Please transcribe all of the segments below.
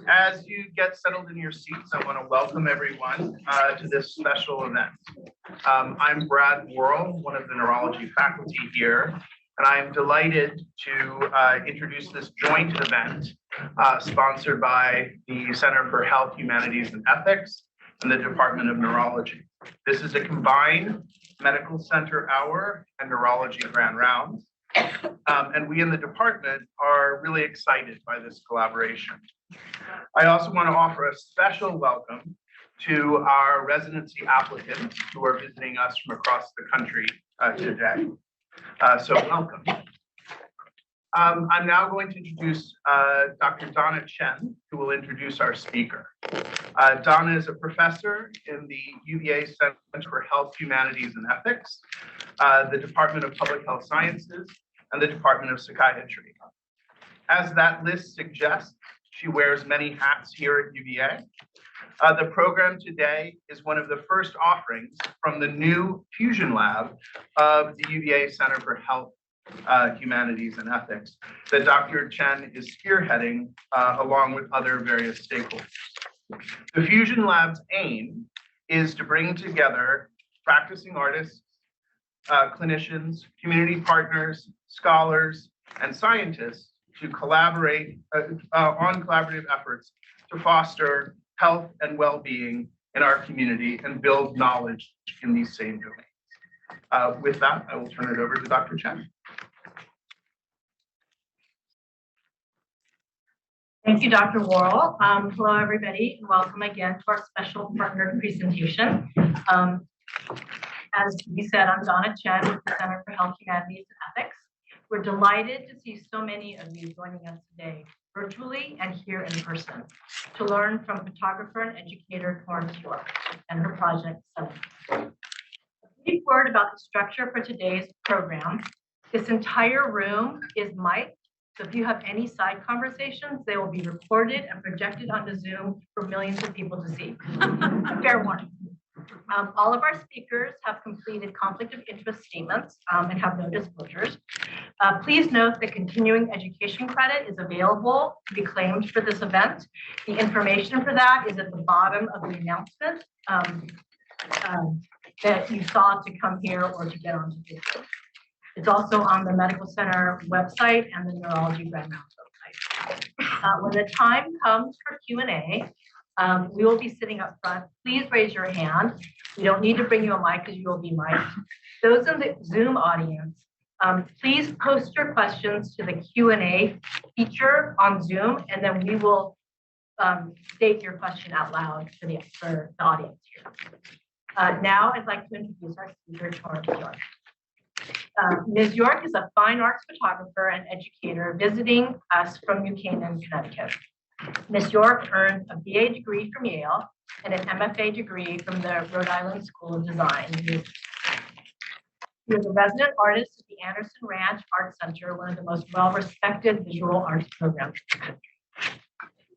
As you get settled in your seats, I want to welcome everyone to this special event. I'm Brad Worrell, one of the neurology faculty here, and I'm delighted to introduce this joint event sponsored by the Center for Health, Humanities, and Ethics and the Department of Neurology. This is a combined medical center hour and neurology grand rounds. And we in the department are really excited by this collaboration. I also want to offer a special welcome to our residency applicants who are visiting us from across the country today. So welcome. I'm now going to introduce Dr. Donna Chen, who will introduce our speaker. Donna is a professor in the UVA Center for Health, Humanities, and Ethics, the Department of Public Health Sciences, and the Department of Psychiatry. As that list suggests, she wears many hats here at UVA. The program today is one of the first offerings from the new Fusion Lab of the UVA Center for Health, Humanities, and Ethics that Dr. Chen is spearheading along with other various stakeholders. The Fusion Lab's aim is to bring together practicing artists, clinicians, community partners, scholars, and scientists to collaborate on collaborative efforts to foster health and well-being in our community and build knowledge in these same domains. With that, I will turn it over to Dr. Chen. Thank you, Dr. Worrell. Hello, everybody, and welcome again to our special partnered presentation. As you said, I'm Donna Chen with the Center for Health, Humanities, and Ethics. We're delighted to see so many of you joining us today, virtually and here in person, to learn from photographer and educator Torrance York and her project, Semaphore. A brief word about the structure for today's program. This entire room is mic'd. So if you have any side conversations, they will be recorded and projected onto Zoom for millions of people to see. Fair warning. All of our speakers have completed conflict of interest statements and have no disclosures. Please note that continuing education credit is available to be claimed for this event. The information for that is at the bottom of the announcement that you saw to come here or to get onto Facebook. It's also on the Medical Center website and the Neurology Grand Rounds website. When the time comes for Q&A, we will be sitting up front. Please raise your hand. We don't need to bring you a mic because you will be mic'd. Those in the Zoom audience, please post your questions to the Q&A feature on Zoom, and then we will state your question out loud for the audience here. Now I'd like to introduce our speaker, Torrance York. Ms. York is a fine arts photographer and educator visiting us from New Canaan, Connecticut. Ms. York earned a BA degree from Yale and an M.F.A. degree from the Rhode Island School of Design. She was a resident artist at the Anderson Ranch Art Center, one of the most well-respected visual arts programs.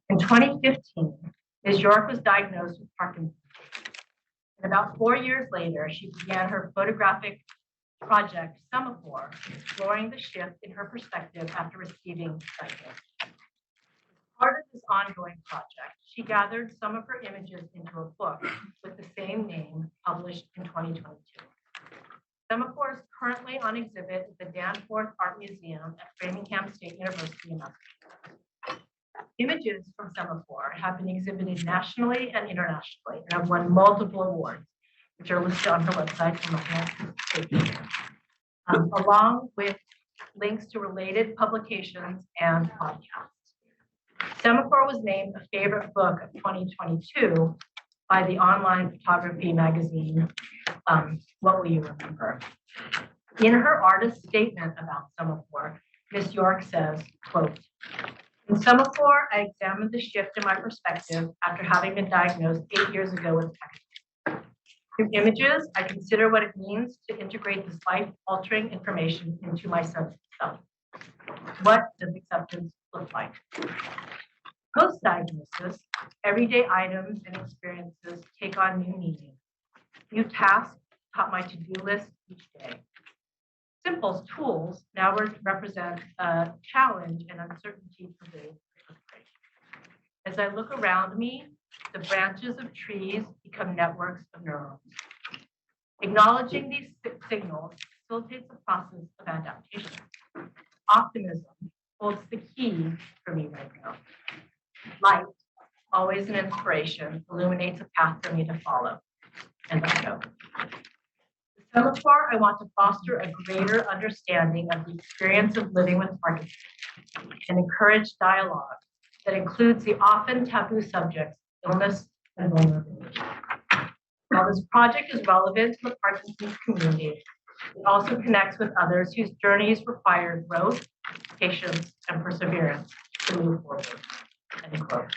In 2015, Ms. York was diagnosed with Parkinson. And about 4 years later, she began her photographic project, Semaphore, exploring the shift in her perspective after receiving diagnosis. Part of this ongoing project, she gathered some of her images into a book with the same name, published in 2022. Semaphore is currently on exhibit at the Danforth Art Museum at Framingham State University in Massachusetts. Images from Semaphore have been exhibited nationally and internationally and have won multiple awards, which are listed on her website, along with links to related publications and podcasts. Semaphore was named a favorite book of 2022 by the online photography magazine, What Will You Remember? In her artist statement about Semaphore, Ms. York says, quote, "In Semaphore, I examined the shift in my perspective after having been diagnosed 8 years ago with Parkinson. Through images, I consider what it means to integrate this life-altering information into my sense of self. What does acceptance look like? Post-diagnosis, everyday items and experiences take on new meaning. New tasks top my to-do list each day. Simple tools now represent a challenge and uncertainty pervades. As I look around me, the branches of trees become networks of neurons. Acknowledging these signals facilitates the process of adaptation. Optimism holds the key for me right now. Light, always an inspiration, illuminates a path for me to follow, and I go. The Semaphore, I want to foster a greater understanding of the experience of living with Parkinson and encourage dialogue that includes the often taboo subjects, illness and vulnerability. While this project is relevant to the Parkinson's community, it also connects with others whose journeys require growth, patience, and perseverance to move forward. End quote.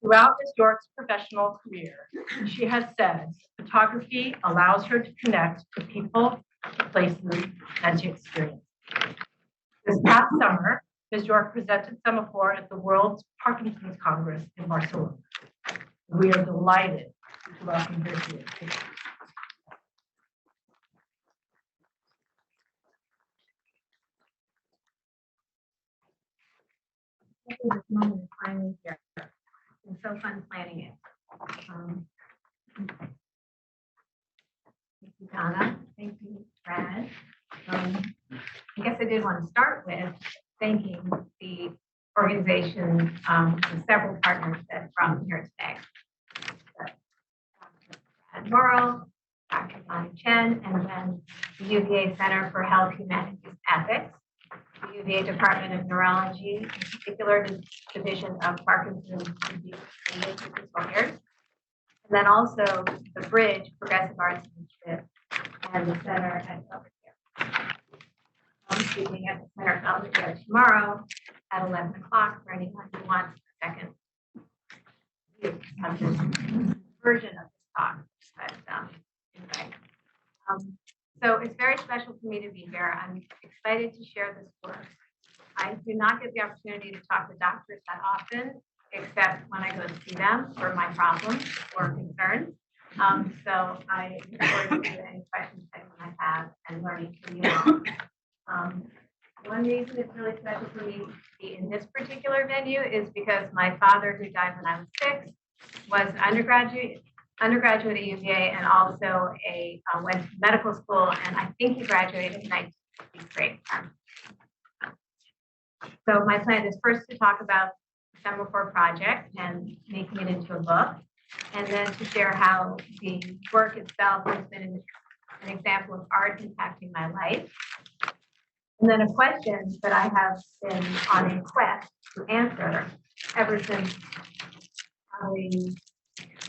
Throughout Ms. York's professional career, she has said photography allows her to connect to people, to places, and to experience. This past summer, Ms. York presented Semaphore at the World's Parkinson's Congress in Barcelona. We are delighted to welcome her here. This moment is finally here. It's so fun planning it. Thank you, Donna. Thank you, Brad. I guess I did want to start with thanking the organization and several partners that brought me here today. Brad Morrow, Dr. Donna Chen, and then the UVA Center for Health, Humanities, and Ethics, the UVA Department of Neurology, in particular the Division of Parkinson's Disease and Movement Disorders, and then also the Bridge Progressive Arts Initiative and the Center at Belvedere. I'm speaking at the Center at Belvedere tomorrow at 11 o'clock for anyone who wants a second view of this version of this talk. But, anyway. So it's very special for me to be here. I'm excited to share this work. I do not get the opportunity to talk to doctors that often, except when I go to see them for my problems or concerns. So I look forward to any questions that you might have and learning from you all. One reason it's really special for me to be in this particular venue is because my father, who died when I was 6, was an undergraduate at UVA and also went to medical school, and I think he graduated in 1963. So my plan is first to talk about the Semaphore project and making it into a book, and then to share how the work itself has been an example of art impacting my life. And then a question that I have been on a quest to answer ever since probably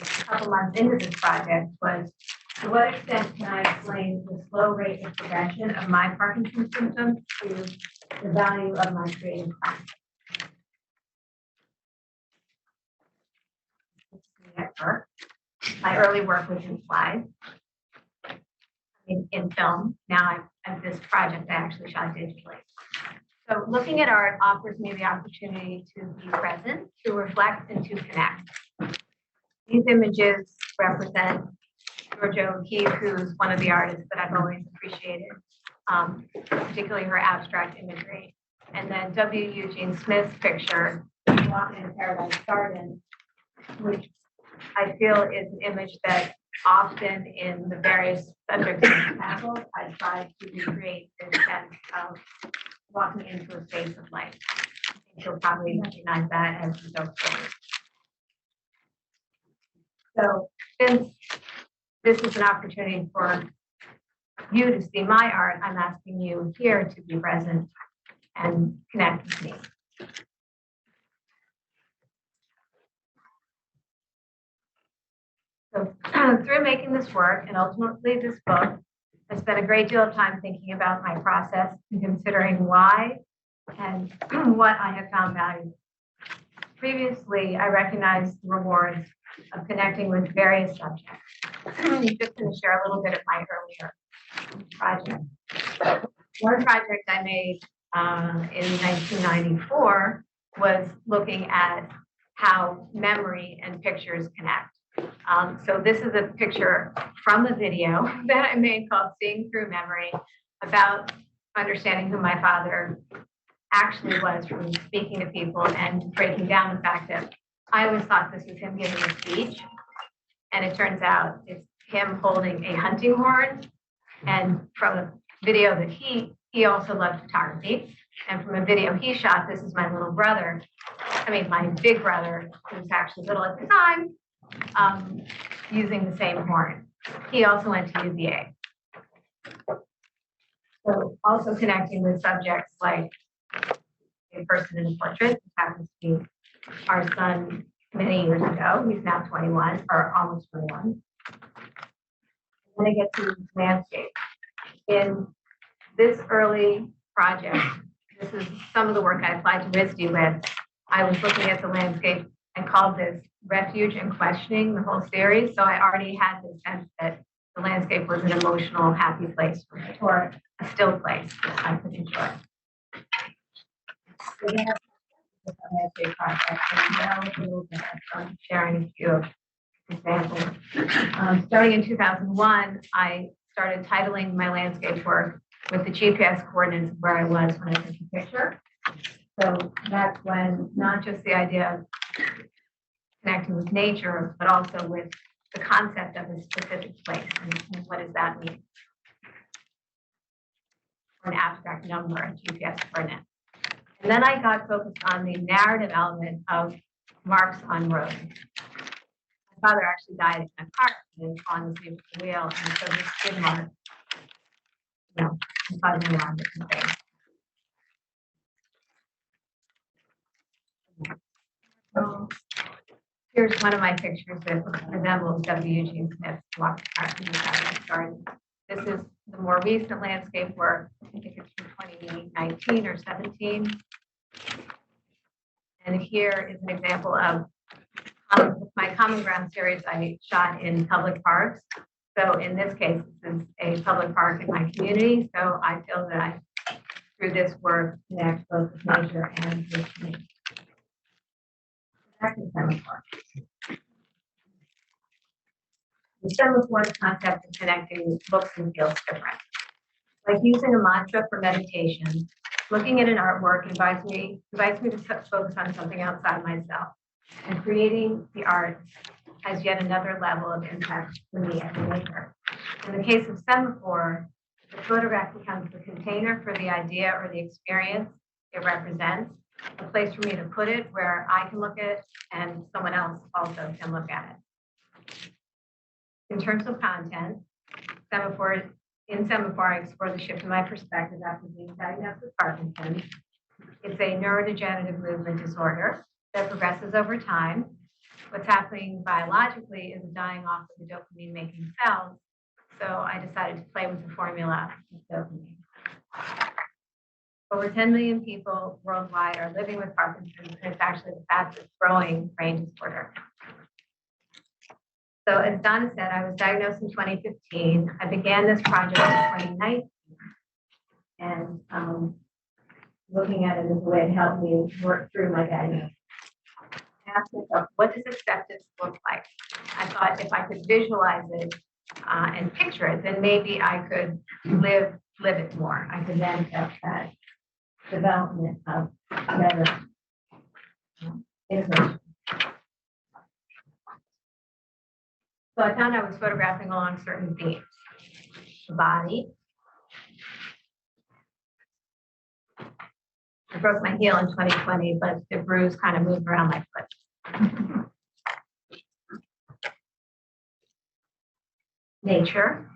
a couple months into this project was, to what extent can I explain the slow rate of progression of my Parkinson's symptoms to the value of my creative practice? My early work was in slides, in film. Now at this project, I actually shot digitally. So looking at art offers me the opportunity to be present, to reflect, and to connect. These images represent Georgia O'Keeffe, who's one of the artists that I've always appreciated, particularly her abstract imagery. And then W. Eugene Smith's picture, Walking in Paradise Garden, which I feel is an image that often in the various subjects of the panel, I try to recreate this sense of walking into a space of light. I think you'll probably recognize that as we go forward. So since this is an opportunity for you to see my art, I'm asking you here to be present and connect with me. So through making this work and ultimately this book, I spent a great deal of time thinking about my process and considering why and what I have found valuable. Previously, I recognized the rewards of connecting with various subjects. I'm just going to share a little bit of my earlier project. One project I made in 1994 was looking at how memory and pictures connect. So this is a picture from a video that I made called Seeing Through Memory, about understanding who my father actually was from speaking to people and breaking down the fact that I always thought this was him giving a speech, and it turns out it's him holding a hunting horn. And from a video that he also loved photography, and from a video he shot, this is my little brother, my big brother, who was actually little at the time, using the same horn. He also went to UVA. So also connecting with subjects like a person in a portrait, which happens to be our son many years ago. He's now 21 or almost 21. And then I get to landscape. In this early project, this is some of the work I applied to RISD with. I was looking at the landscape. I called this refuge and questioning the whole series. So I already had the sense that the landscape was an emotional, happy place for me, or a still place that I could enjoy. So we have the landscape project, and now a little bit of sharing a few examples. Starting in 2001, I started titling my landscape work with the GPS coordinates of where I was when I took the picture. So that's when not just the idea of connecting with nature, but also with the concept of a specific place and what does that mean? Or an abstract number, a GPS coordinate. And then I got focused on the narrative element of marks on roads. My father actually died in a car accident on the wheel, and so this skid mark, causing around different things. So here's one of my pictures that resembles W. Eugene Smith's Walk the Park in the Garden. This is the more recent landscape work. I think it's from 2019 or 17. And here is an example of my Common Ground series I shot in public parks. So in this case, this is a public park in my community. So I feel that I, through this work, connect both with nature and with me. Back to Semaphore. The Semaphore concept of connecting books and feels different. Like using a mantra for meditation, looking at an artwork invites me to focus on something outside myself. And creating the art has yet another level of impact for me as a maker. In the case of Semaphore, the photograph becomes the container for the idea or the experience it represents, a place for me to put it where I can look at it and someone else also can look at it. In terms of content, in Semaphore, I explore the shift in my perspective after being diagnosed with Parkinson. It's a neurodegenerative movement disorder that progresses over time. What's happening biologically is a dying off of the dopamine-making cells. So I decided to play with the formula of dopamine. Over 10 million people worldwide are living with Parkinson's, and it's actually the fastest growing brain disorder. So as Donna said, I was diagnosed in 2015. I began this project in 2019. And looking at it as a way to help me work through my diagnosis. I asked myself, what does acceptance look like? I thought if I could visualize it and picture it, then maybe I could live it more. I could then have that development of better integration. So I found I was photographing along certain themes. The body. I broke my heel in 2020, but the bruise kind of moved around my foot. Nature.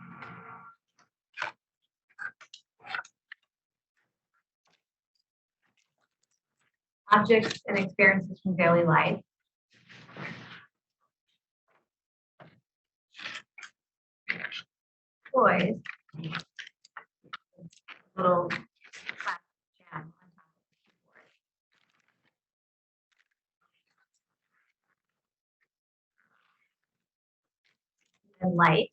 Objects and experiences from daily life. Toys. Little plastic jam on top of the keyboard. And light.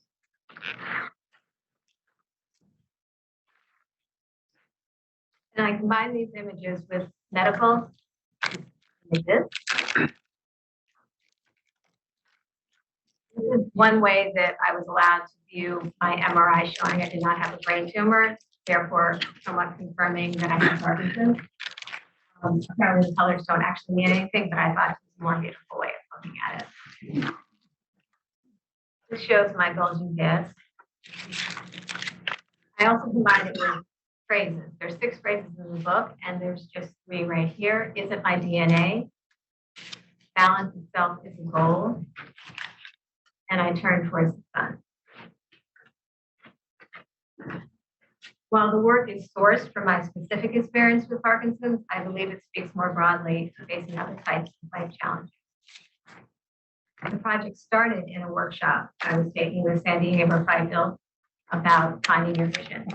And I combine these images with medical images. This is one way that I was allowed to view my MRI showing I did not have a brain tumor, therefore somewhat confirming that I had Parkinson's. Apparently the colors don't actually mean anything, but I thought it was more beautiful way of looking at it. This shows my bulging disc. I also combined it with phrases. There's 6 phrases in the book, and there's just 3 right here. Isn't my DNA? Balance itself is a goal. And I turn towards the sun. While the work is sourced from my specific experience with Parkinson's, I believe it speaks more broadly to facing other types of life challenges. The project started in a workshop I was taking with Sandy Haber-Feifeld about finding your vision.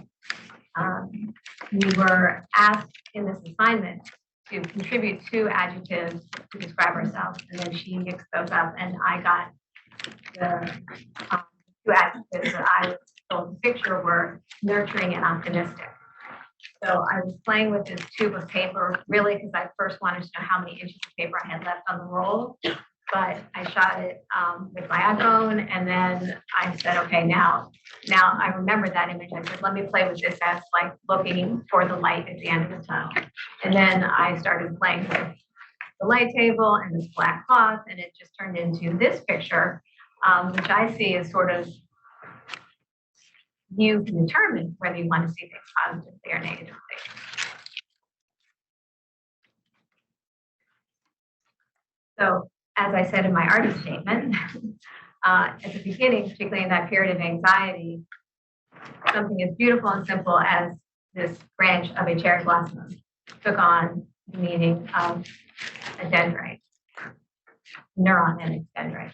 We were asked in this assignment to contribute 2 adjectives to describe ourselves, and then she mixed those up, and I got the 2 adjectives that I was told to picture were nurturing and optimistic. So I was playing with this tube of paper, really, because I first wanted to know how many inches of paper I had left on the roll. But I shot it with my iPhone, and then I said, okay, now I remember that image. I said, let me play with this as like looking for the light at the end of the tunnel. And then I started playing with the light table and this black cloth, and it just turned into this picture, which I see as sort of, you can determine whether you want to see things positively or negatively. So, as I said in my artist statement, at the beginning, particularly in that period of anxiety, something as beautiful and simple as this branch of a cherry blossom took on the meaning of a dendrite, neuron and its dendrite.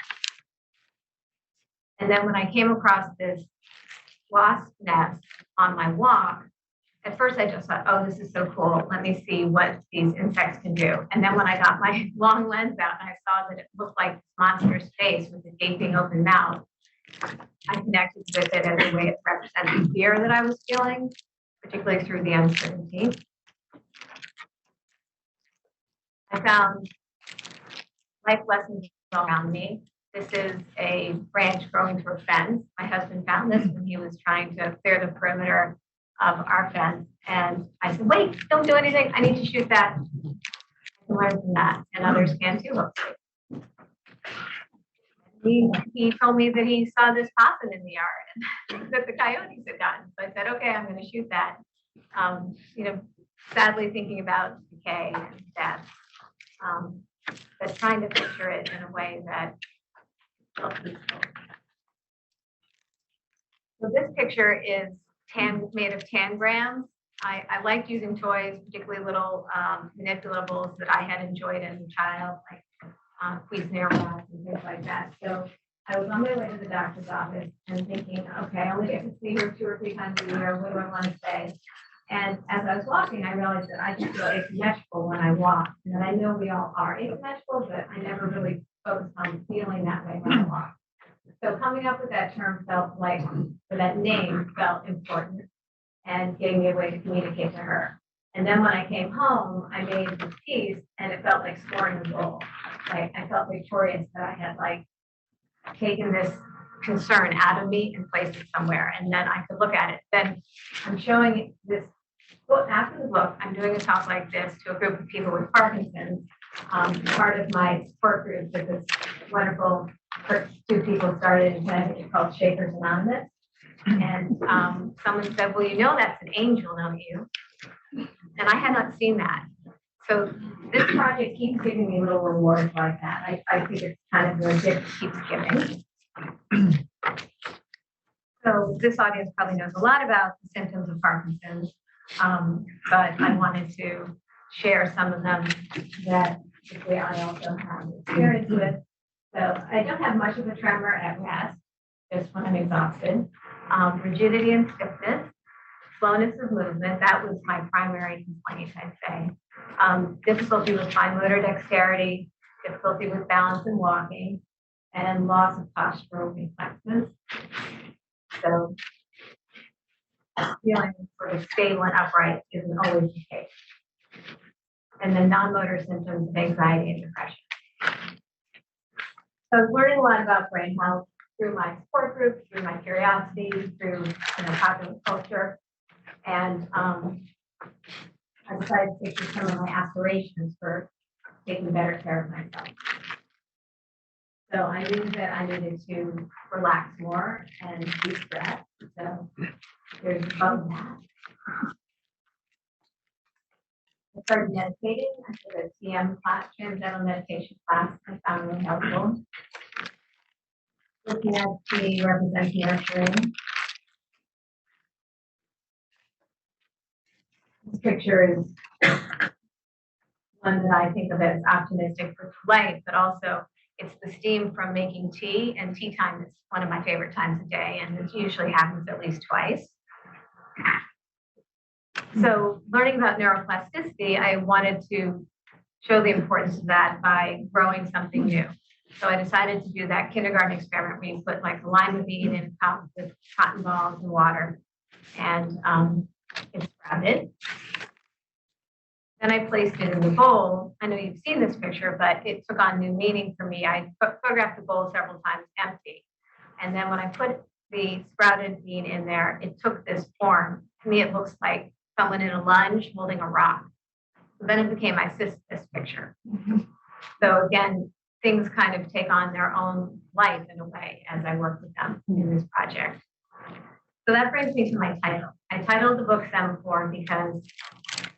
And then when I came across this wasp nest on my walk, at first I just thought, oh, this is so cool. Let me see what these insects can do. And then when I got my long lens out and I saw that it looked like this monster's face with a gaping open mouth, I connected with it as a way of representing fear that I was feeling, particularly through the uncertainty. I found life lessons all around me. This is a branch growing through a fence. My husband found this when he was trying to clear the perimeter of our fence. And I said, wait, don't do anything. I need to shoot that. I can learn from that, and others can too, hopefully. He told me that he saw this possum in the yard and that the coyotes had gotten. So I said, okay, I'm going to shoot that. Sadly thinking about decay and death, but trying to picture it in a way that felt peaceful. So this picture is made of tangrams. I liked using toys, particularly little manipulables that I had enjoyed as a child, like Cuisinart rods and things like that. So I was on my way to the doctor's office and thinking, okay, I only get to see her 2 or 3 times a year. What do I want to say? And as I was walking, I realized that I just feel asymmetrical when I walk. And I know we all are asymmetrical, but I never really focused on feeling that way when I walk. So coming up with that term felt like, or that name felt important and gave me a way to communicate to her. And then when I came home, I made this piece and it felt like scoring a goal. Like I felt victorious that I had like taken this concern out of me and placed it somewhere. And then I could look at it. Then I'm showing this book. After the book, I'm doing a talk like this to a group of people with Parkinson's, part of my support group with this wonderful 2 people started in Connecticut called Shakers Anonymous. And someone said, well, you know that's an angel, don't you? And I had not seen that. So this project keeps giving me little rewards like that. I think it's kind of the gift that keeps giving. So this audience probably knows a lot about the symptoms of Parkinson's, but I wanted to share some of them that particularly I also have experience with. So I don't have much of a tremor at rest, just when I'm exhausted. Rigidity and stiffness, slowness of movement, that was my primary complaint, I'd say. Difficulty with fine motor dexterity, difficulty with balance and walking, and loss of postural reflexes. So feeling sort of stable and upright isn't always the case. And then non-motor symptoms of anxiety and depression. So I was learning a lot about brain health through my support group, through my curiosity, through popular culture. And I decided to picture some of my aspirations for taking better care of myself. So I knew that I needed to relax more and deep breath. So there's both that. I started meditating. I took a TM class, transcendental meditation class. I found really helpful. Looking at the represents nurturing. This picture is one that I think of as optimistic for life, but also it's the steam from making tea, and tea time is one of my favorite times of day, and it usually happens at least twice. So learning about neuroplasticity, I wanted to show the importance of that by growing something new. So I decided to do that kindergarten experiment where you put like a lima bean in a cup with cotton balls and water, and it sprouted. Then I placed it in the bowl. I know you've seen this picture, but it took on new meaning for me. I photographed the bowl several times empty. And then when I put the sprouted bean in there, it took this form. To me, it looks like someone in a lunge holding a rock. So then it became my this picture. So again, things kind of take on their own life in a way as I work with them in this project. So that brings me to my title. I titled the book Semaphore because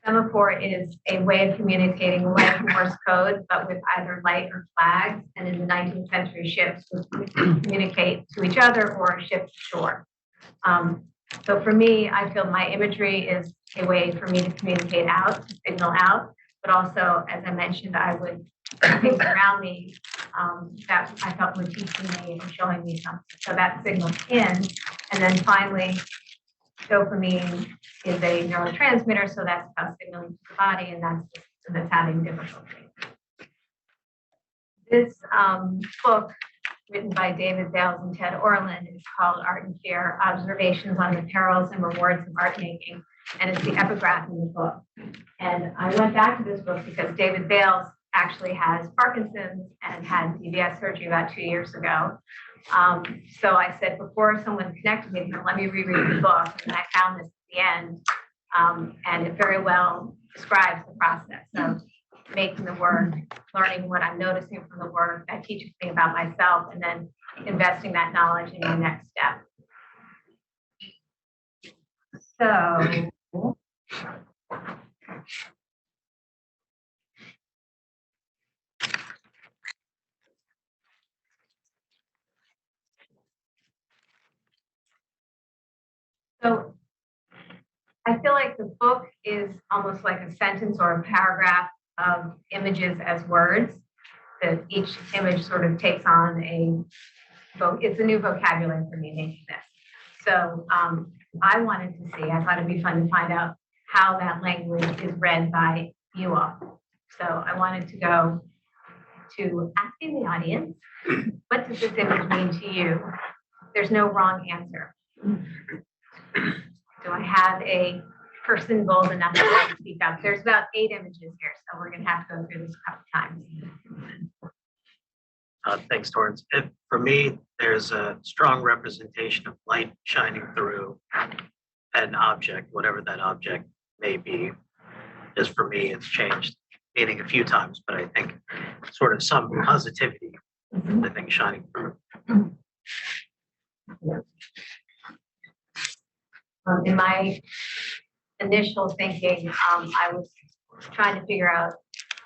Semaphore is a way of communicating like Morse code, but with either light or flags. And in the 19th century, ships would communicate to each other or ship shore. So for me, I feel my imagery is a way for me to communicate out, to signal out, but also, as I mentioned, I would things around me that I felt were teaching me and showing me something. So that signals in, and then finally, dopamine is a neurotransmitter, so that's about signaling to the body, and that's having difficulty. This book, written by David Bales and Ted Orland, is called Art and Fear: Observations on the Perils and Rewards of Art Making, and it's the epigraph in the book. And I went back to this book because David Bales actually has Parkinson's and had DBS surgery about 2 years ago. So I said, before someone connected me, let me reread the book. And I found this at the end, and it very well describes the process of making the work, learning what I'm noticing from the work, that teaches me about myself, and then investing that knowledge in the next step. So, I feel like the book is almost like a sentence or a paragraph of images as words, that each image sort of takes on it's a new vocabulary for me making this. So I wanted to see, I thought it'd be fun to find out how that language is read by you all. So I wanted to go to asking the audience, what does this image mean to you? There's no wrong answer. Do I have a person bold enough to speak up? There's about 8 images here, so we're going to have to go through this a couple times. Thanks, Torrance. For me, there's a strong representation of light shining through an object, whatever that object may be. Just for me, it's changed meaning a few times, but I think sort of some positivity, I think, shining through. In my initial thinking, I was trying to figure out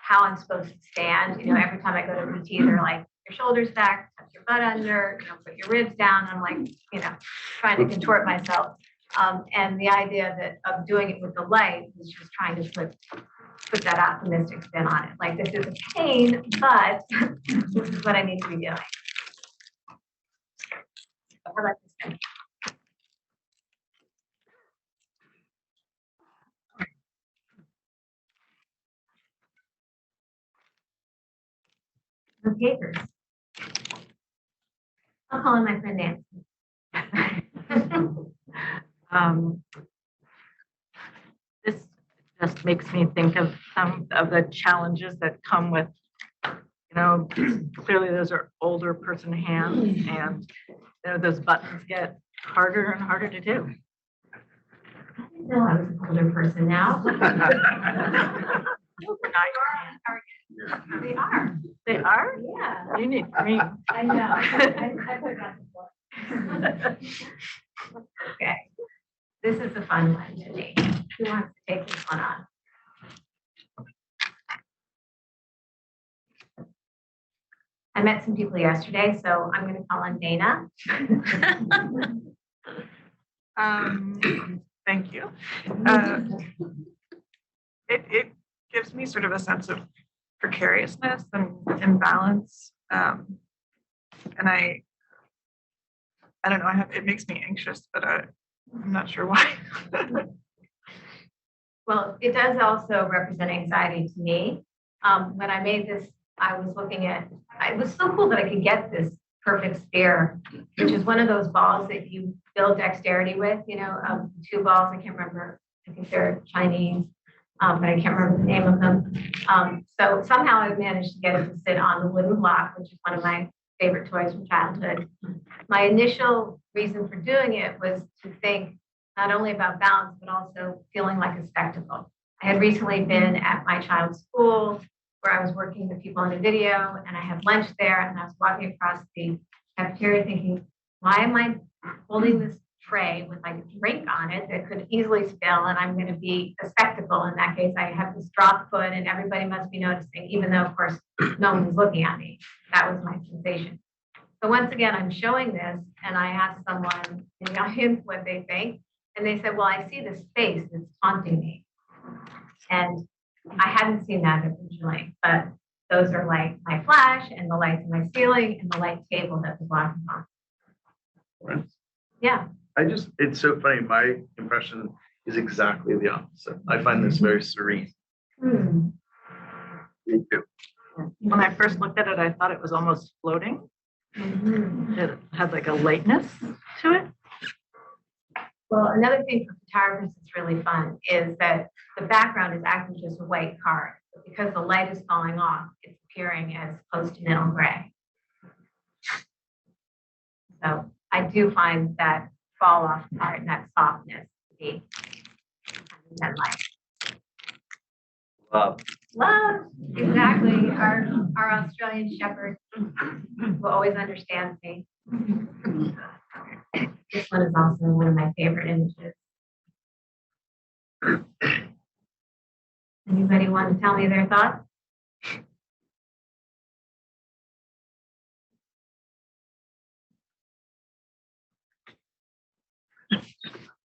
how I'm supposed to stand. You know, every time I go to PT, they're like, your shoulders back, tuck your butt under, put your ribs down. I'm like, trying to contort myself. And the idea of doing it with the light was just trying to put that optimistic spin on it. Like, this is a pain, but this is what I need to be doing. How about this thing? The papers. I'll call in my friend Nancy. This just makes me think of some of the challenges that come with, clearly those are older person hands, and those buttons get harder and harder to do. I didn't know I was an older person now. They are. They are. They are? Yeah, You need green. I know. I put it on the floor. Okay, this is a fun one to me. Who wants to take this one on? I met some people yesterday, so I'm going to call on Dana. Thank you. It gives me sort of a sense of precariousness and imbalance. And I don't know, it makes me anxious, but I'm not sure why. Well, it does also represent anxiety to me. When I made this, I was looking at, it was so cool that I could get this perfect sphere, which is one of those balls that you build dexterity with, you know, two balls, I can't remember, I think they're Chinese, but I can't remember the name of them. So somehow I managed to get it to sit on the wooden block, which is one of my favorite toys from childhood. My initial reason for doing it was to think not only about balance, but also feeling like a spectacle. I had recently been at my child's school where I was working with people on a video, and I had lunch there, and I was walking across the cafeteria thinking, why am I holding this tray with like a drink on it that could easily spill, and I'm going to be a spectacle in that case. I have this drop foot and everybody must be noticing, even though of course no one was looking at me. That was my sensation. So once again, I'm showing this, and I asked someone in the audience what they think, and they said, well, I see this face that's taunting me. And I hadn't seen that originally, but those are like my flash and the lights in my ceiling and the light table that the block is on. Right. Yeah. It's so funny. My impression is exactly the opposite. I find this very serene. Hmm. Me too. When I first looked at it, I thought it was almost floating. Mhm. It had like a lightness to it. Well, another thing for photographers that's really fun is that the background is actually just a white card. But because the light is falling off, it's appearing as close to neon gray. So I do find that fall off part and that softness to be that light. Love, exactly. Our Australian shepherd who always understands me. This one is also one of my favorite images. Anybody want to tell me their thoughts?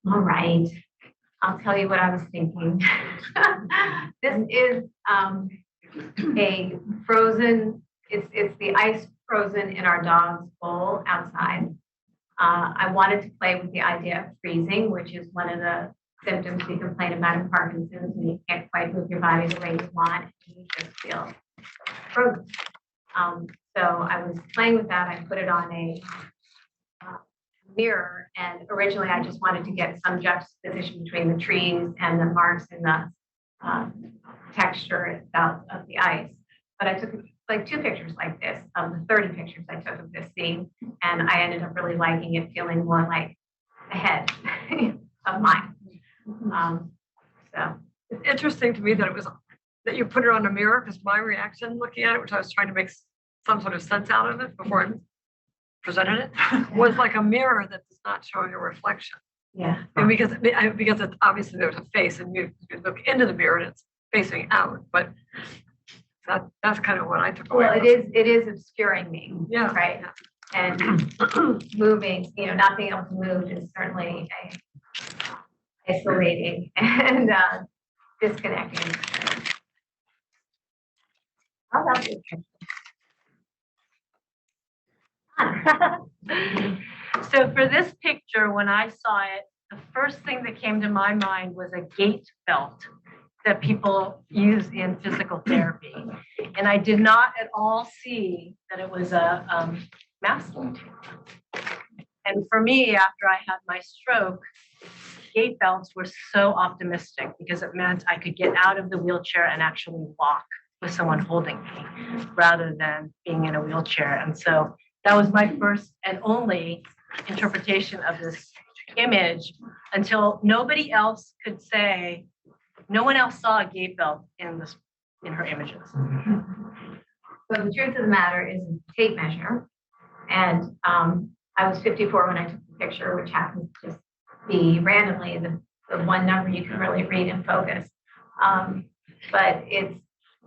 All right, I'll tell you what I was thinking. This is a frozen, it's the ice frozen in our dog's bowl outside. I wanted to play with the idea of freezing, which is one of the symptoms we complain about in Parkinson's, when you can't quite move your body the way you want, and you just feel frozen. So I was playing with that. I put it on a mirror, and originally I just wanted to get some juxtaposition between the trees and the marks and the texture itself of the ice. But I took like 2 pictures like this of the 30 pictures I took of this scene, and I ended up really liking it, feeling more like a head of mine. So it's interesting to me that that you put it on a mirror, because my reaction looking at it, which I was trying to make some sort of sense out of it before I presented it, was like a mirror that does not show your reflection. yeah, And because it's obviously there's a face, and you look into the mirror and it's facing out, but that's kind of what I took away. well, it is obscuring me. Yeah. Right. And moving, not being able to move is certainly isolating and disconnecting. How about this picture? So for this picture, when I saw it, the first thing that came to my mind was a gait belt that people use in physical therapy. And I did not at all see that it was a masking tape. And for me, after I had my stroke, gait belts were so optimistic because it meant I could get out of the wheelchair and actually walk with someone holding me rather than being in a wheelchair. And so that was my first and only interpretation of this image until nobody else could say, no one else saw a gait belt in her images. So the truth of the matter is it's a tape measure. And I was 54 when I took the picture, which happens to just be randomly the one number you can really read and focus. But it's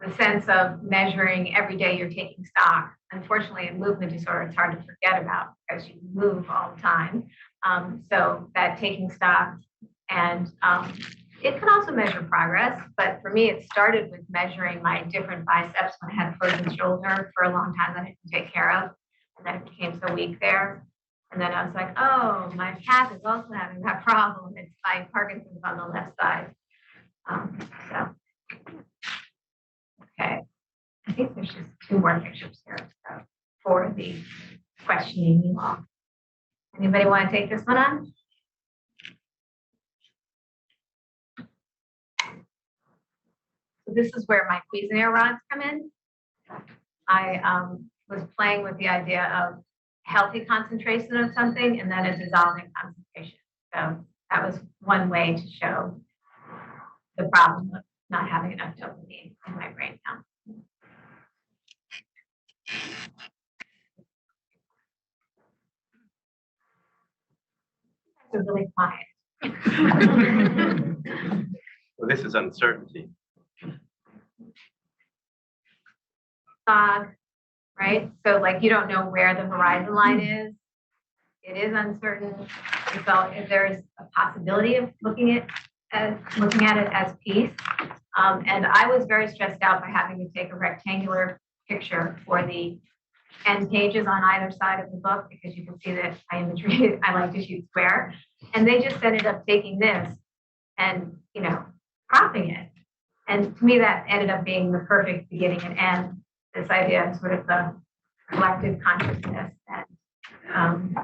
the sense of measuring every day you're taking stock. Unfortunately, in movement disorder, it's hard to forget about because you move all the time. So that taking stock and it can also measure progress, but for me, it started with measuring my different biceps when I had frozen shoulder for a long time that I didn't take care of. And then it became so weak there. And then I was like, oh, my calf is also having that problem. It's my Parkinson's on the left side. So, okay. I think there's just 2 more pictures here so, for the questioning you all. Anybody want to take this one on? So this is where my Cuisenaire rods come in. I was playing with the idea of healthy concentration of something and then a dissolving concentration. So that was one way to show the problem of not having enough dopamine in my brain now. They're really quiet. Well, this is uncertainty. Fog, right? So like you don't know where the horizon line is. It is uncertain. So if there's a possibility of looking at it as peace. And I was very stressed out by having to take a rectangular picture for the end pages on either side of the book because you can see that my imagery, I like to shoot square. And they just ended up taking this and, cropping it. And to me, that ended up being the perfect beginning and end. This idea of sort of the collective consciousness and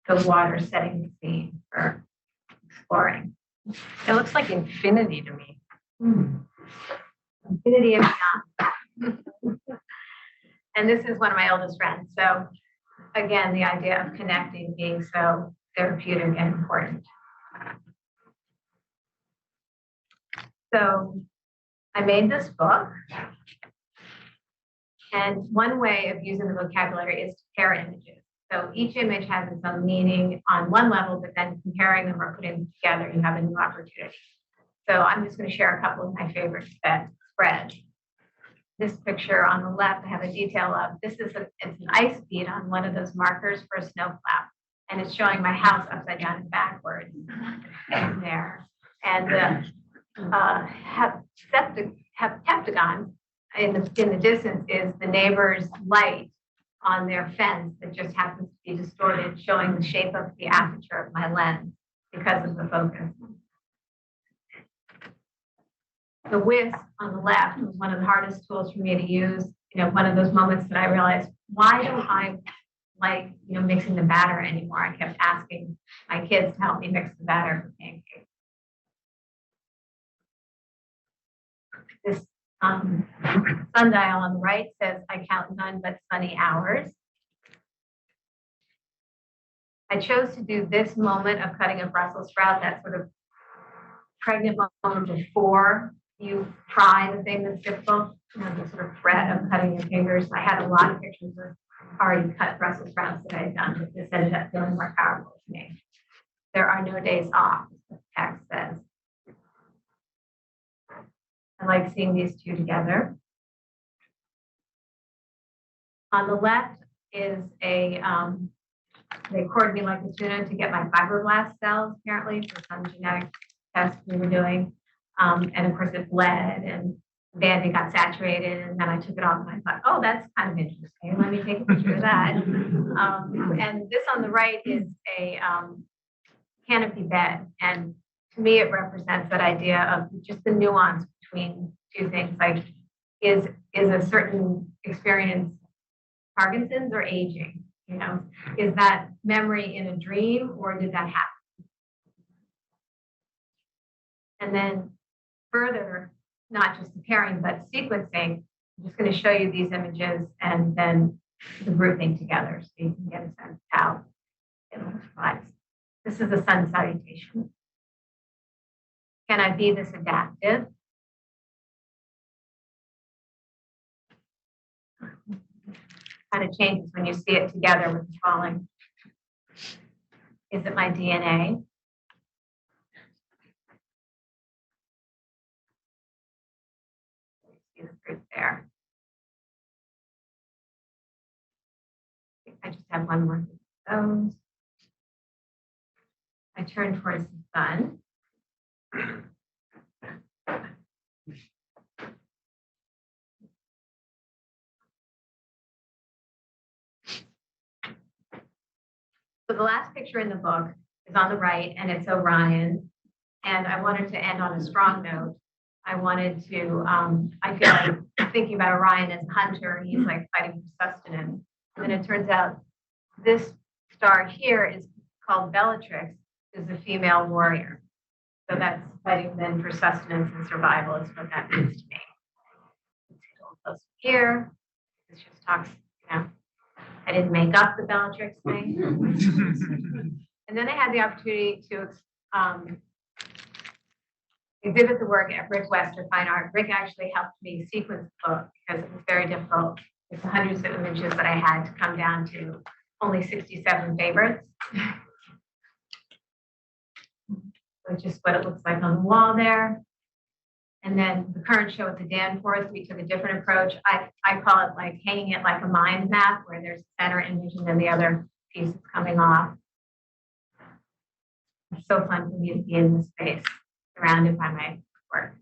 the water setting the scene for exploring. It looks like infinity to me. Infinity and beyond. And this is one of my oldest friends. So again, the idea of connecting being so therapeutic and important. So I made this book. And one way of using the vocabulary is to pair images. So each image has its own meaning on one level, but then comparing them or putting them together, you have a new opportunity. So I'm just going to share a couple of my favorites that spread. This picture on the left, I have a detail of. It's an ice bead on one of those markers for a snowplow. And it's showing my house upside down and backwards there. And the heptagon in the distance is the neighbor's light on their fence that just happens to be distorted, showing the shape of the aperture of my lens because of the focus. The whisk on the left was one of the hardest tools for me to use. One of those moments that I realized, why don't I like, mixing the batter anymore? I kept asking my kids to help me mix the batter for pancakes. This sundial on the right says, I count none but sunny hours. I chose to do this moment of cutting a Brussels sprout, that sort of pregnant moment before you try the thing that's difficult, the sort of threat of cutting your fingers. I had a lot of pictures of already cut Brussels sprouts that I had done, but this ended up feeling more powerful to me. There are no days off, the text says. I like seeing these two together. On the left is they cored me like a tuna to get my fibroblast cells, apparently, for some genetic test we were doing. And of course it bled and Band-Aid got saturated, and then I took it off and I thought, oh, that's kind of interesting. Let me take a picture of that. And this on the right is a canopy bed. And to me, it represents that idea of just the nuance between two things, like is a certain experience Parkinson's or aging? Is that memory in a dream or did that happen? And then further, not just the pairing, but sequencing, I'm just going to show you these images and then the grouping together so you can get a sense of how it looks like. This is a sun salutation. Can I be this adaptive? kind of changes when you see it together with the falling. Is it my DNA? See the fruit there. I just have one more of those. I turn towards the sun. So the last picture in the book is on the right, and it's Orion. And I wanted to end on a strong note. I wanted to, I feel like thinking about Orion as a hunter, he's like fighting for sustenance. And then it turns out this star here is called Bellatrix, is a female warrior. So that's fighting then for sustenance and survival is what that means to me. Let's get a little closer here. This just talks, you know, I didn't make up the Bellatrix thing. And then I had the opportunity to exhibit the work at Rick Wester Fine Art. Rick actually helped me sequence the book because it was very difficult. It's hundreds of images that I had to come down to only 67 favorites. So just what it looks like on the wall there. And then the current show at the Danforth, we took a different approach. I call it like hanging it like a mind map where there's a center image and then the other piece is coming off. It's so fun for me to be in this space, surrounded by my work.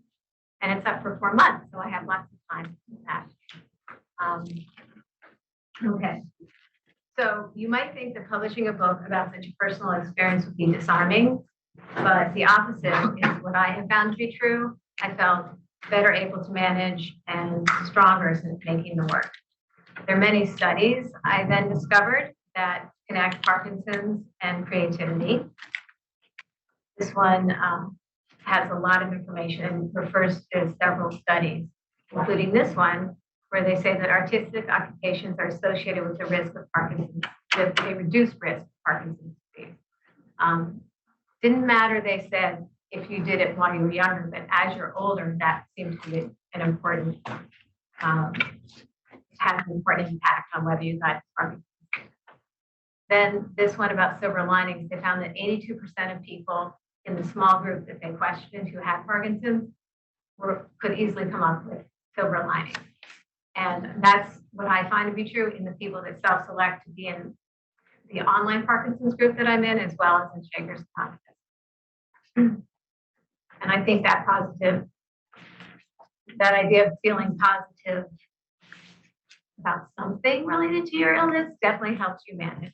And it's up for 4 months, so I have lots of time to do that. Okay. So you might think that publishing a book about such a personal experience would be disarming, but the opposite is what I have found to be true. I felt better able to manage and stronger since making the work. There are many studies I then discovered that connect Parkinson's and creativity. This one has a lot of information and refers to several studies, including this one, where they say that artistic occupations are associated with the risk of Parkinson's, with a reduced risk of Parkinson's disease. Didn't matter, they said, if you did it while you were younger, but as you're older, that seems to be an important, has an important impact on whether you got Parkinson's. Then this one about silver linings, they found that 82% of people in the small group that they questioned who had Parkinson's could easily come up with silver linings. And that's what I find to be true in the people that self-select to be in the online Parkinson's group that I'm in, as well as in Shakers Anonymous. And I think that idea of feeling positive about something related to your illness definitely helps you manage.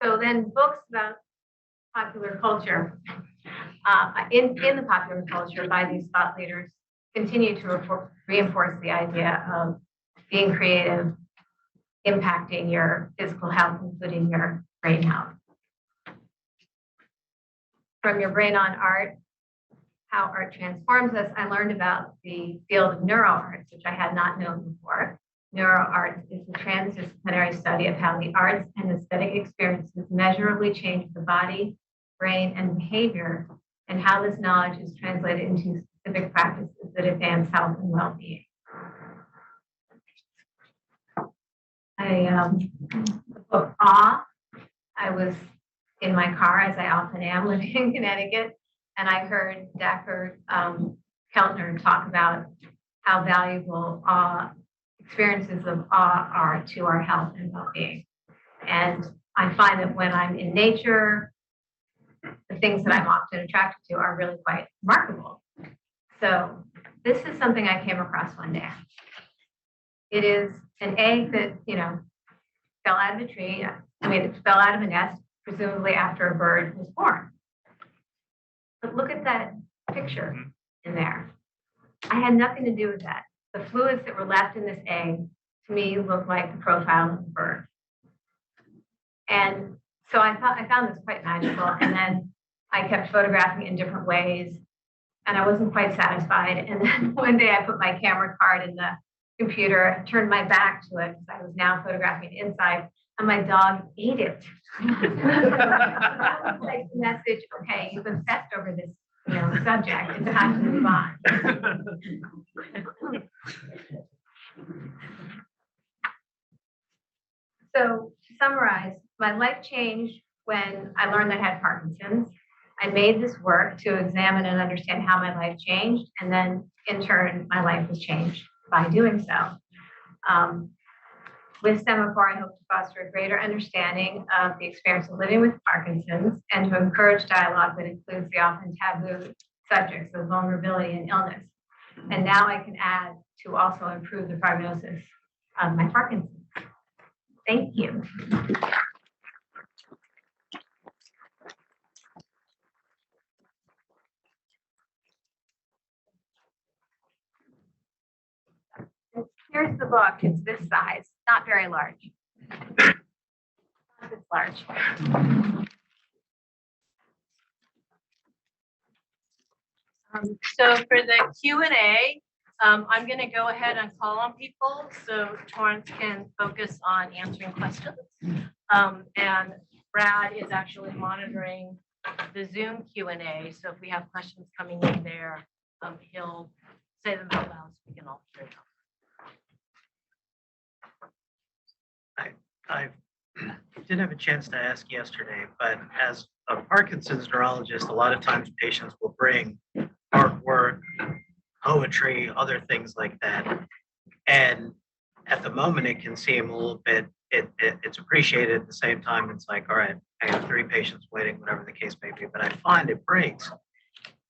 So then books about popular culture, in the popular culture by these thought leaders continue to reinforce the idea of being creative, impacting your physical health, including your brain health. From Your Brain on Art, How Art Transforms Us, I learned about the field of neuroarts, which I had not known before. Neuroarts is a transdisciplinary study of how the arts and aesthetic experiences measurably change the body, brain, and behavior, and how this knowledge is translated into specific practices that advance health and well-being. The book Awe, I was in my car, as I often am, living in Connecticut, and I heard Dacher Keltner talk about how valuable experiences of awe are to our health and well-being. And I find that when I'm in nature, the things that I'm often attracted to are really quite remarkable. So this is something I came across one day. It is an egg that, fell out of a tree. It fell out of a nest, presumably after a bird was born. But look at that picture in there. I had nothing to do with that. The fluids that were left in this egg, to me, looked like the profile of the bird. And so I found this quite magical. And then I kept photographing in different ways, and I wasn't quite satisfied. And then one day I put my camera card in the computer, turned my back to it because I was now photographing inside, and my dog ate it. That was like the message, okay, you've obsessed over this subject, it's time to move on. So to summarize, my life changed when I learned I had Parkinson's. I made this work to examine and understand how my life changed, and then in turn, my life was changed by doing so. With Semaphore, I hope to foster a greater understanding of the experience of living with Parkinson's and to encourage dialogue that includes the often taboo subjects of vulnerability and illness. And now I can add to also improve the prognosis of my Parkinson's. Thank you. Here's the book. It's this size, not very large. It's large. So for the Q&A, I'm going to go ahead and call on people so Torrance can focus on answering questions. And Brad is actually monitoring the Zoom Q&A. So if we have questions coming in there, he'll say them out loud so we can all hear them. I didn't have a chance to ask yesterday, but as a Parkinson's neurologist, a lot of times patients will bring artwork, poetry, other things like that. And at the moment, it can seem a little bit, it's appreciated. At the same time, it's like, all right, I have 3 patients waiting, whatever the case may be. But I find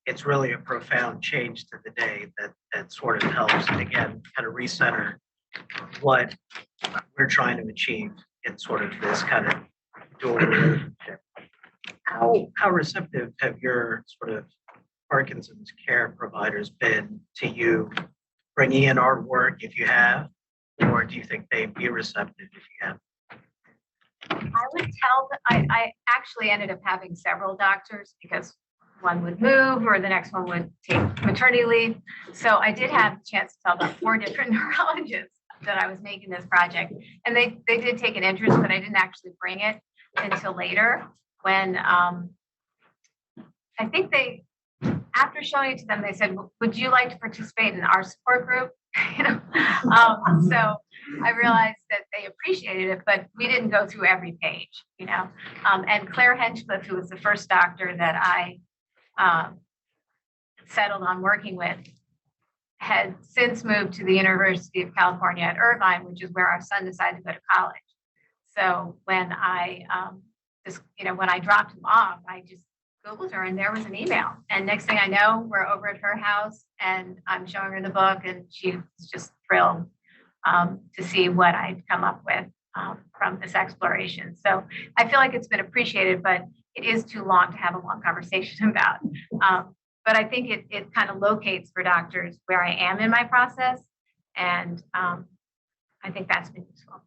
it's really a profound change to the day that sort of helps, again, kind of recenter what we're trying to achieve in sort of this kind of dual relationship. How receptive have your sort of Parkinson's care providers been to you bringing in artwork if you have, or do you think they'd be receptive if you have? I would tell that I actually ended up having several doctors because one would move or the next one would take maternity leave. So I did have a chance to tell about 4 different neurologists that I was making this project. And they did take an interest, but I didn't actually bring it until later when I think after showing it to them, they said, would you like to participate in our support group? So I realized that they appreciated it, but we didn't go through every page, and Claire Henchcliffe, who was the first doctor that I settled on working with, had since moved to the University of California at Irvine, which is where our son decided to go to college. So when I when I dropped him off, I just Googled her and there was an email. And next thing I know, we're over at her house and I'm showing her the book and she was just thrilled to see what I'd come up with from this exploration. So I feel like it's been appreciated, but it is too long to have a long conversation about. But I think it kind of locates for doctors where I am in my process. And I think that's been useful.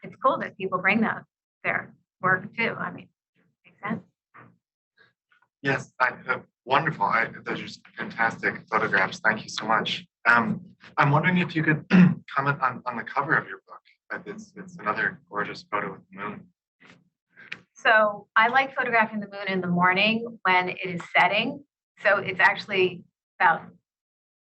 It's cool that people bring their work too. I mean, makes sense. Yes, wonderful. Those are just fantastic photographs. Thank you so much. I'm wondering if you could comment on the cover of your book. It's another gorgeous photo with the moon. So I like photographing the moon in the morning when it is setting. So it's actually about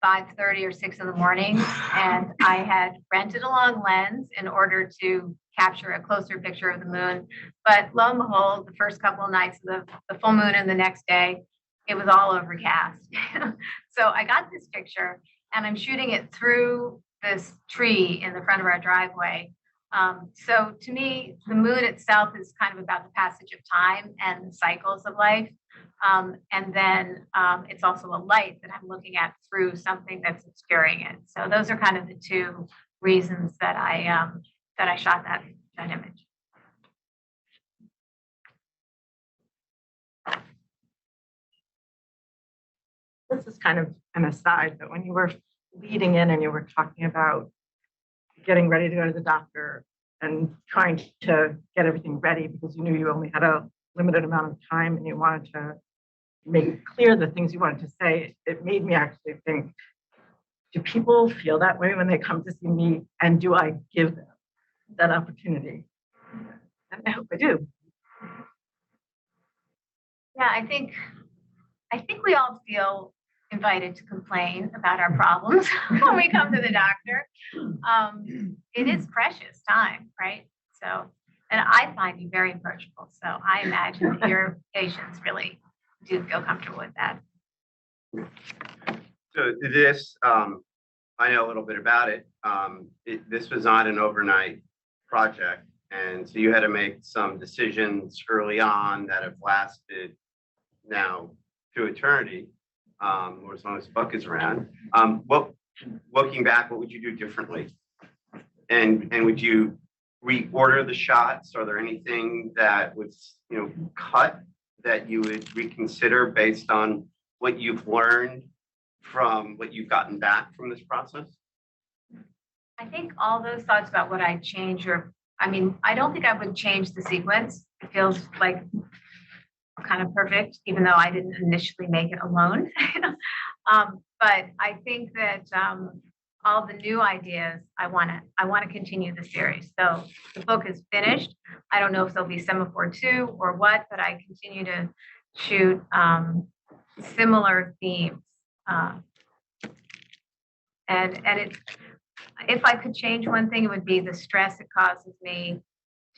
5:30 or 6 in the morning. And I had rented a long lens in order to capture a closer picture of the moon. But lo and behold, the first couple of nights of the full moon and the next day, it was all overcast. So I got this picture and I'm shooting it through this tree in the front of our driveway. So to me, the moon itself is kind of about the passage of time and the cycles of life. And then it's also a light that I'm looking at through something that's obscuring it. So those are kind of the 2 reasons that I shot that image. This is kind of an aside, but when you were leading in and you were talking about getting ready to go to the doctor and trying to get everything ready because you knew you only had a limited amount of time and you wanted to make clear the things you wanted to say, it made me actually think, do people feel that way when they come to see me, and do I give them that opportunity? And I hope I do. Yeah, I think we all feel invited to complain about our problems when we come to the doctor. It is precious time, right? So, and I find you very approachable. So I imagine that your patients really do feel comfortable with that. So this, I know a little bit about it. This was not an overnight project. And so you had to make some decisions early on that have lasted now to eternity, or as long as the book is around. Looking back, what would you do differently? And would you reorder the shots? Are there anything that was, cut that you would reconsider based on what you've learned from what you've gotten back from this process? I think all those thoughts about what I'd change I don't think I would change the sequence. It feels like kind of perfect, even though I didn't initially make it alone. But I think that all the new ideas, I want to continue the series. So the book is finished. I don't know if there'll be Semaphore 2 or what, but I continue to shoot similar themes. And it's, if I could change one thing, it would be the stress it causes me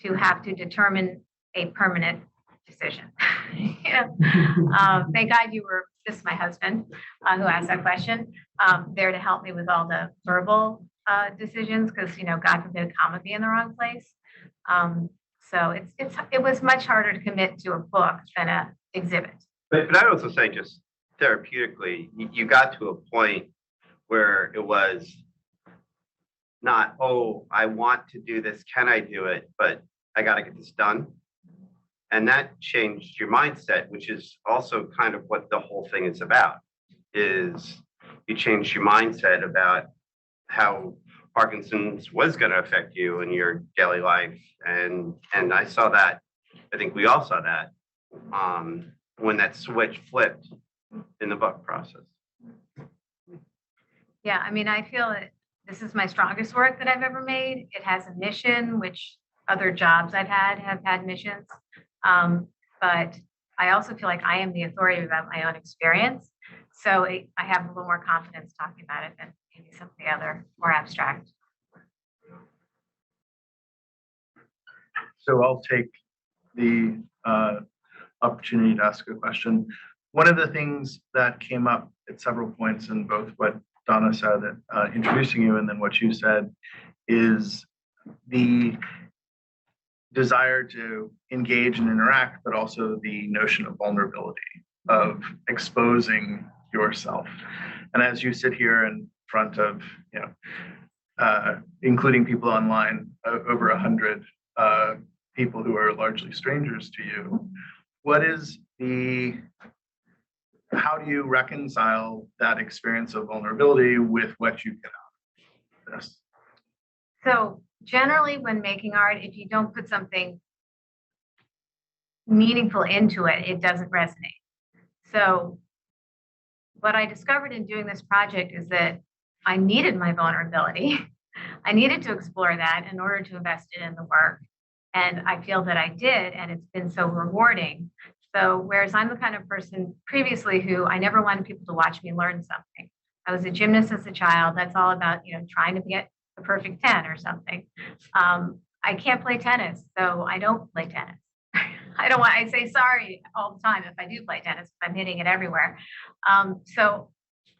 to have to determine a permanent decision. Thank God this is my husband who asked that question, there to help me with all the verbal decisions, because God forbid a comma be in the wrong place. So it was much harder to commit to a book than an exhibit. But I'd also say, just therapeutically, you got to a point where it was not, oh, I want to do this, can I do it? But I got to get this done. And that changed your mindset, which is also kind of what the whole thing is about, is you changed your mindset about how Parkinson's was going to affect you in your daily life. And I saw that, I think we all saw that when that switch flipped in the book process. Yeah, I feel that this is my strongest work that I've ever made. It has a mission, which other jobs I've had have had missions. But I also feel like I am the authority about my own experience. So I have a little more confidence talking about it than maybe some of the other more abstract. So I'll take the opportunity to ask a question. One of the things that came up at several points in both what Donna said, introducing you, and then what you said, is the desire to engage and interact, but also the notion of vulnerability, of exposing yourself. And as you sit here in front of, including people online, over 100 people who are largely strangers to you, how do you reconcile that experience of vulnerability with what you get out of this? So generally when making art, if you don't put something meaningful into it, it doesn't resonate. So what I discovered in doing this project is that I needed my vulnerability. I needed to explore that in order to invest it in the work. And I feel that I did, and it's been so rewarding. So whereas I'm the kind of person previously who I never wanted people to watch me learn something. I was a gymnast as a child. That's all about, trying to get the perfect 10 or something. I can't play tennis, so I don't play tennis. I say sorry all the time if I do play tennis, if I'm hitting it everywhere. So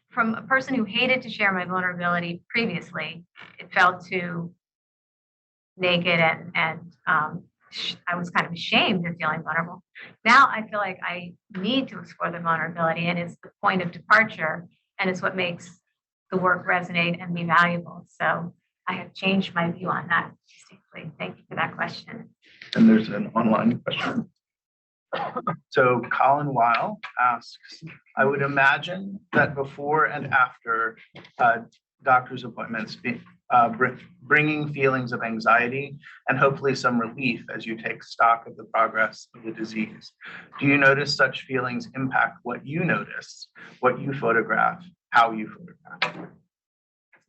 from a person who hated to share my vulnerability previously, it felt too naked and I was kind of ashamed of feeling vulnerable. Now I feel like I need to explore the vulnerability, and it's the point of departure, and it's what makes the work resonate and be valuable. So I have changed my view on that distinctly. Thank you for that question. And there's an online question. So Colin Weil asks, I would imagine that before and after doctor's appointments, bringing feelings of anxiety and hopefully some relief as you take stock of the progress of the disease. Do you notice such feelings impact what you notice, what you photograph, how you photograph?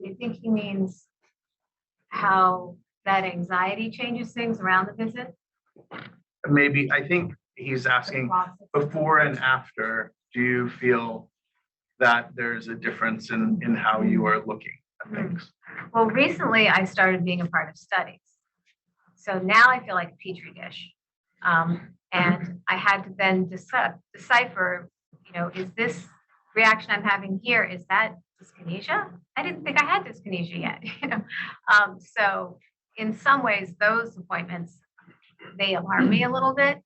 Do you think he means how that anxiety changes things around the visit? Maybe, I think he's asking before and after, do you feel that there's a difference in how you are looking at things? Well, recently I started being a part of studies. So now I feel like a petri dish. And I had to then decipher, is this reaction I'm having here, is that dyskinesia? I didn't think I had dyskinesia yet, So in some ways, those appointments, they alarm me a little bit.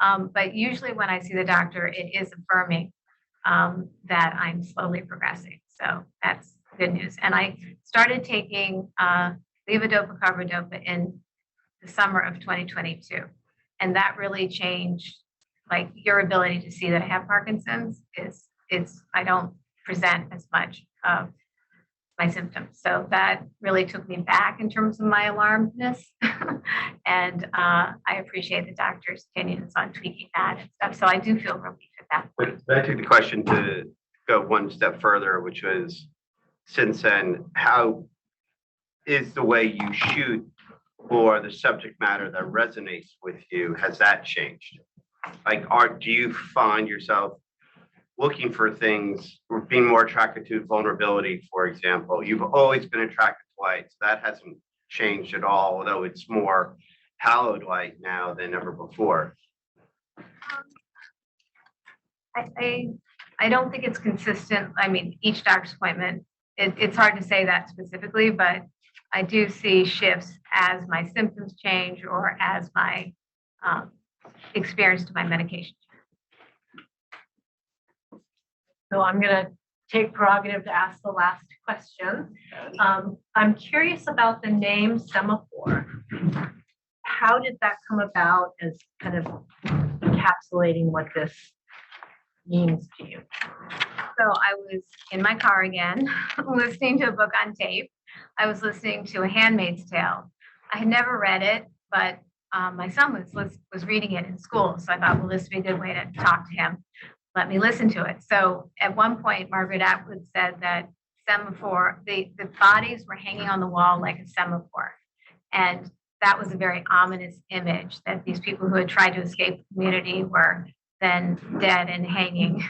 But usually when I see the doctor, it is affirming that I'm slowly progressing. So that's good news. And I started taking levodopa carbidopa in the summer of 2022. And that really changed, like, your ability to see that I have Parkinson's I don't present as much of my symptoms. So that really took me back in terms of my alarmedness. And I appreciate the doctor's opinions on tweaking that and stuff. So I do feel relief at that point. But I took the question to go one step further, which was, since then, how is the way you shoot or the subject matter that resonates with you, has that changed? Like, do you find yourself looking for things, or being more attracted to vulnerability, for example? You've always been attracted to light, so that hasn't changed at all, although it's more hallowed light now than ever before. I don't think it's consistent. I mean, each doctor's appointment, it's hard to say that specifically, but I do see shifts as my symptoms change or as my experience to my medication. So I'm going to take prerogative to ask the last question. I'm curious about the name Semaphore. How did that come about as kind of encapsulating what this means to you? So I was in my car again, listening to a book on tape. I was listening to A Handmaid's Tale. I had never read it, but my son was reading it in school. So I thought, well, this would be a good way to talk to him. Let me listen to it. So at one point, Margaret Atwood said that Semaphore, the bodies were hanging on the wall like a semaphore. And that was a very ominous image, that these people who had tried to escape the community were then dead and hanging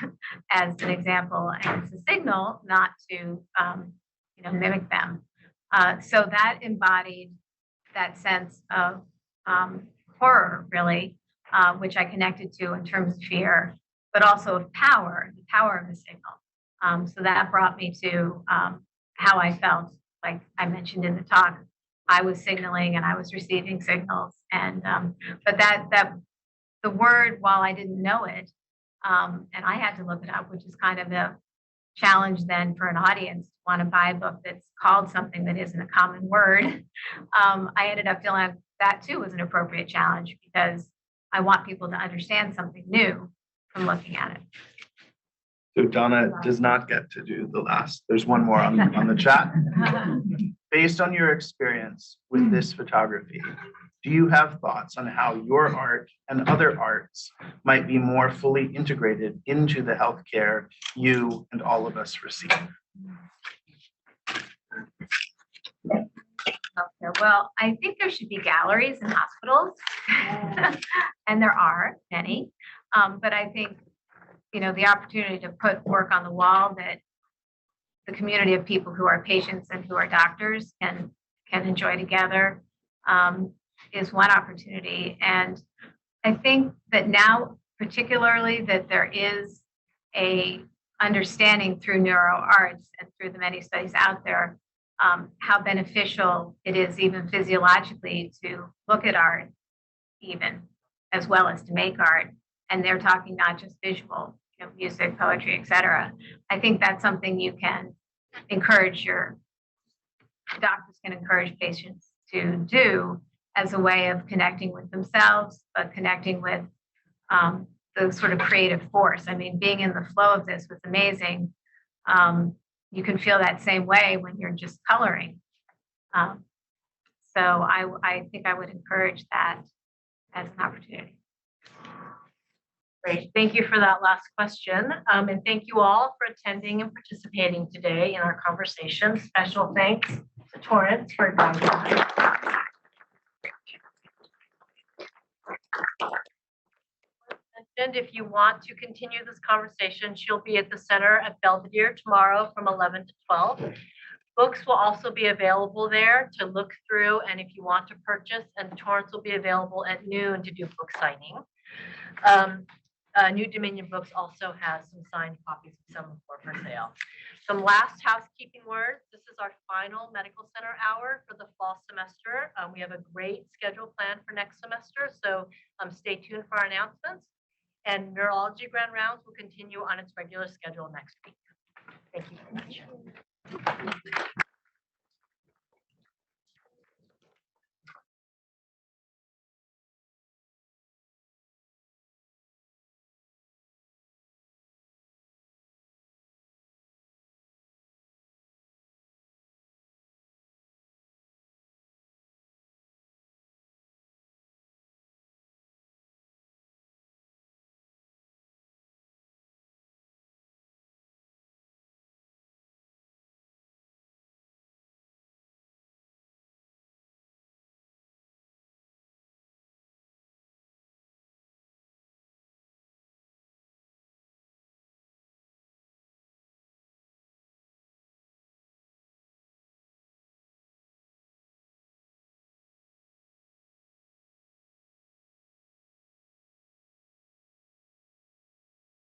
as an example. And it's a signal not to mimic them. So that embodied that sense of horror, really, which I connected to in terms of fear, but also of power, the power of the signal. So that brought me to how I felt. Like I mentioned in the talk, I was signaling and I was receiving signals. And but that the word, while I didn't know it, and I had to look it up, which is kind of a challenge then for an audience to want to buy a book that's called something that isn't a common word. I ended up feeling like that too was an appropriate challenge, because I want people to understand something new from looking at it. So Donna does not get to do the last. There's one more on the chat. Based on your experience with this photography, do you have thoughts on how your art and other arts might be more fully integrated into the healthcare you and all of us receive? Well, I think there should be galleries in hospitals, and there are many. But I think, the opportunity to put work on the wall that the community of people who are patients and who are doctors can enjoy together is one opportunity. And I think that now, particularly, that there is a understanding through neuro arts and through the many studies out there, how beneficial it is even physiologically to look at art, even as well as to make art. And they're talking not just visual, music, poetry, etc. I think that's something you can encourage doctors can encourage patients to do as a way of connecting with themselves, but connecting with the sort of creative force. I mean, being in the flow of this was amazing. You can feel that same way when you're just coloring. So I think I would encourage that as an opportunity. Great. Thank you for that last question. And thank you all for attending and participating today in our conversation. Special thanks to Torrance for guiding us. mentioned, if you want to continue this conversation, she'll be at the center at Belvedere tomorrow from 11 to 12. Books will also be available there to look through, and if you want to purchase, and Torrance will be available at noon to do book signing. New Dominion Books also has some signed copies of Semaphore for sale. Some last housekeeping words. This is our final medical center hour for the fall semester. We have a great schedule planned for next semester, so stay tuned for our announcements. And neurology grand rounds will continue on its regular schedule next week. Thank you very much.